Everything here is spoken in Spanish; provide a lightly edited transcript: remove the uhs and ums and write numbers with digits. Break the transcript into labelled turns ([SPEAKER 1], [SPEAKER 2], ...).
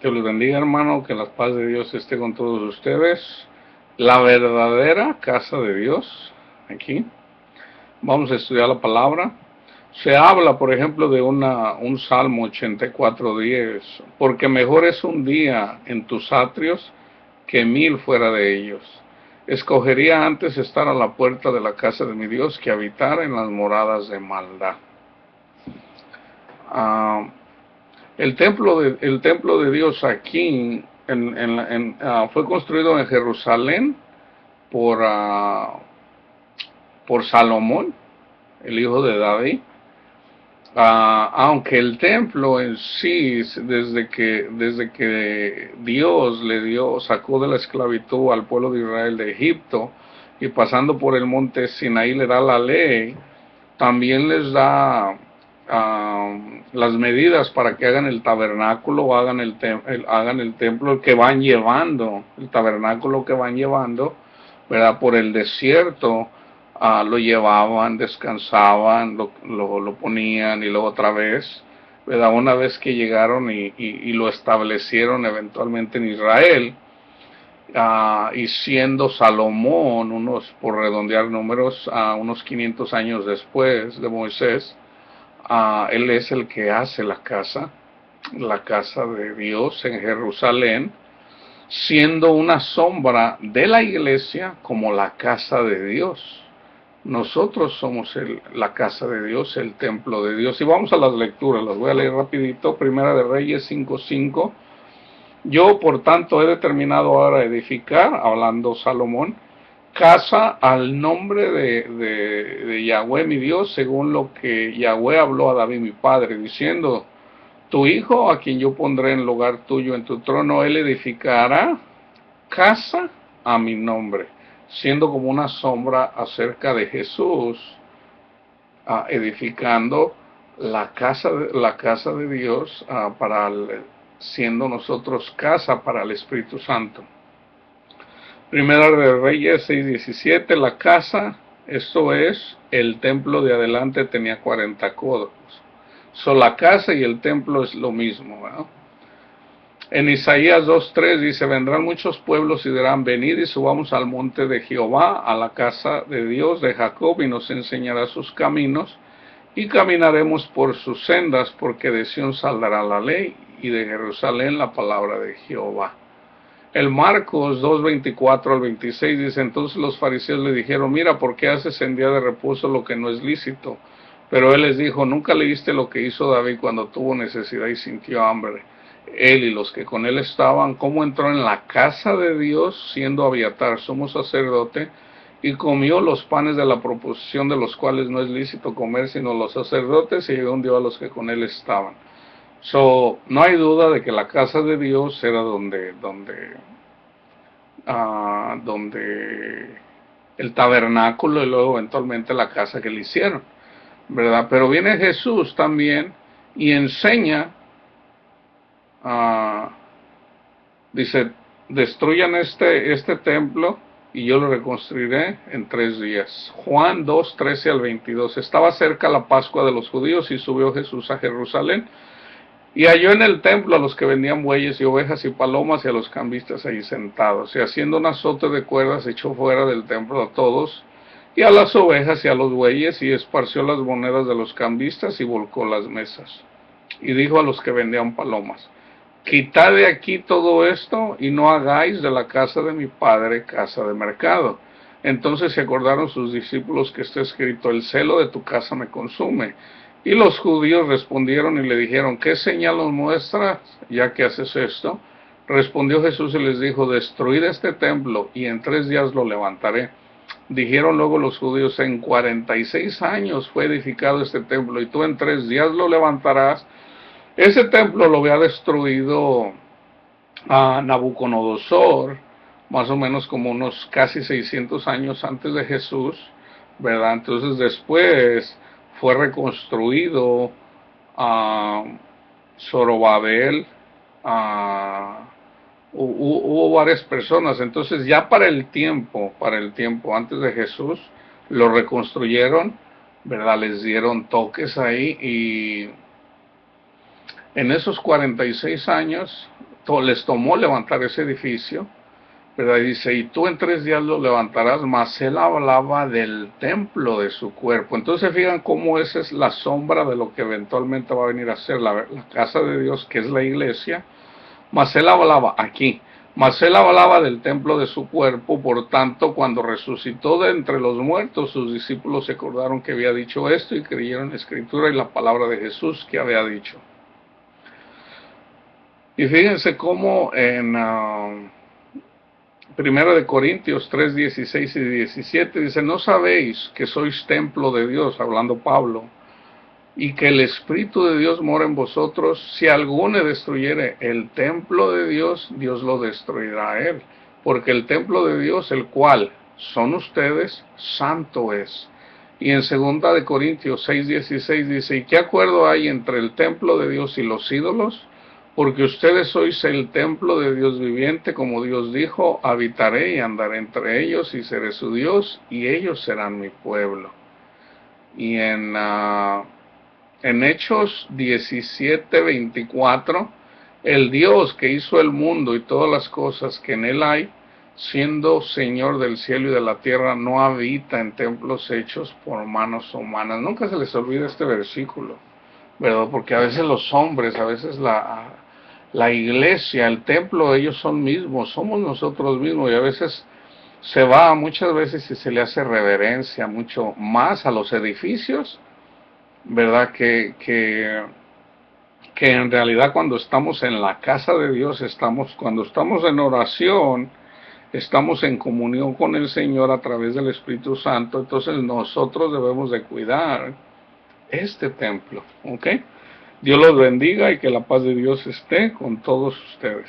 [SPEAKER 1] Que los bendiga, hermano, que la paz de Dios esté con todos ustedes. La verdadera casa de Dios, aquí. Vamos a estudiar la palabra. Se habla, por ejemplo, de un Salmo 84:10, porque mejor es un día en tus atrios que 1000 fuera de ellos. Escogería antes estar a la puerta de la casa de mi Dios que habitar en las moradas de maldad. Ah, el templo de Dios aquí fue construido en Jerusalén por, por Salomón, el hijo de David. Aunque el templo en sí, desde que Dios sacó de la esclavitud al pueblo de Israel de Egipto, y pasando por el monte Sinaí le da la ley, también les da las medidas para que hagan el tabernáculo, hagan el templo que van llevando, el tabernáculo que van llevando, ¿verdad? Por el desierto. Lo llevaban, descansaban, lo ponían y luego otra vez, ¿verdad? Una vez que llegaron y lo establecieron eventualmente en Israel, y siendo Salomón, por redondear números, unos 500 años después de Moisés, él es el que hace la casa de Dios en Jerusalén, siendo una sombra de la iglesia como la casa de Dios. Nosotros somos la casa de Dios, el templo de Dios. Y vamos a las lecturas, las voy a leer rapidito. Primera de Reyes 5:5. Yo, por tanto, he determinado ahora edificar, hablando Salomón, casa al nombre de Yahweh mi Dios, según lo que Yahweh habló a David mi padre, diciendo: tu hijo, a quien yo pondré en lugar tuyo en tu trono, él edificará casa a mi nombre, siendo como una sombra acerca de Jesús, edificando la casa de Dios, siendo nosotros casa para el Espíritu Santo. Primera de Reyes 6:17, la casa, esto es, el templo de adelante tenía 40 codos. La casa y el templo es lo mismo, ¿verdad? En Isaías 2:3 dice: vendrán muchos pueblos y dirán: venid y subamos al monte de Jehová, a la casa de Dios de Jacob, y nos enseñará sus caminos, y caminaremos por sus sendas, porque de Sión saldrá la ley, y de Jerusalén la palabra de Jehová. El Marcos 2:24-26 dice: entonces los fariseos le dijeron: mira, ¿por qué haces en día de reposo lo que no es lícito? Pero él les dijo: ¿nunca leíste lo que hizo David cuando tuvo necesidad y sintió hambre? Él y los que con él estaban, cómo entró en la casa de Dios, siendo Abiatar sumo sacerdote, y comió los panes de la proposición, de los cuales no es lícito comer sino los sacerdotes, y llegó un día a los que con él estaban. No hay duda de que la casa de Dios era donde el tabernáculo, y luego eventualmente la casa que le hicieron, ¿verdad? Pero viene Jesús también y enseña, dice: destruyan este templo y yo lo reconstruiré en 3 días. Juan 2:13-22. Estaba cerca la Pascua de los judíos, y subió Jesús a Jerusalén, y halló en el templo a los que vendían bueyes y ovejas y palomas, y a los cambistas allí sentados. Y haciendo un azote de cuerdas, echó fuera del templo a todos, y a las ovejas y a los bueyes, y esparció las monedas de los cambistas, y volcó las mesas. Y dijo a los que vendían palomas: quitad de aquí todo esto, y no hagáis de la casa de mi padre casa de mercado. Entonces se acordaron sus discípulos que está escrito: el celo de tu casa me consume. Y los judíos respondieron y le dijeron: ¿qué señal nos muestras, ya que haces esto? Respondió Jesús y les dijo: destruid este templo, y en 3 días lo levantaré. Dijeron luego los judíos: en 46 años fue edificado este templo, y tú en 3 días lo levantarás. Ese templo lo había destruido a Nabucodonosor, más o menos como unos casi 600 años antes de Jesús, ¿verdad? Entonces después fue reconstruido a Zorobabel, hubo varias personas. Entonces ya para el tiempo antes de Jesús, lo reconstruyeron, ¿verdad? Les dieron toques ahí, y en esos 46 años les tomó levantar ese edificio, ¿verdad? Y dice, y tú en 3 días lo levantarás, mas él hablaba del templo de su cuerpo. Entonces fijan cómo esa es la sombra de lo que eventualmente va a venir a ser la casa de Dios, que es la iglesia. Mas él hablaba aquí, mas él hablaba del templo de su cuerpo. Por tanto, cuando resucitó de entre los muertos, sus discípulos se acordaron que había dicho esto y creyeron en la escritura y la palabra de Jesús que había dicho. Y fíjense cómo en 1 de Corintios 3, 16 y 17 dice, ¿no sabéis que sois templo de Dios? Hablando Pablo, y que el Espíritu de Dios mora en vosotros. Si alguno destruyere el templo de Dios, Dios lo destruirá a él. Porque el templo de Dios, el cual son ustedes, santo es. Y en 2 de Corintios 6, 16 dice, ¿y qué acuerdo hay entre el templo de Dios y los ídolos? Porque ustedes sois el templo de Dios viviente, como Dios dijo, habitaré y andaré entre ellos y seré su Dios y ellos serán mi pueblo. Y en Hechos 17, 24, el Dios que hizo el mundo y todas las cosas que en él hay, siendo Señor del cielo y de la tierra, no habita en templos hechos por manos humanas. Nunca se les olvida este versículo, ¿verdad? Porque a veces los hombres, a veces la iglesia, el templo, ellos son mismos, somos nosotros mismos, y a veces se va, muchas veces y se le hace reverencia mucho más a los edificios, ¿verdad? Que en realidad cuando estamos en la casa de Dios, cuando estamos en oración, estamos en comunión con el Señor a través del Espíritu Santo. Entonces nosotros debemos de cuidar este templo, ¿ok? Dios los bendiga y que la paz de Dios esté con todos ustedes.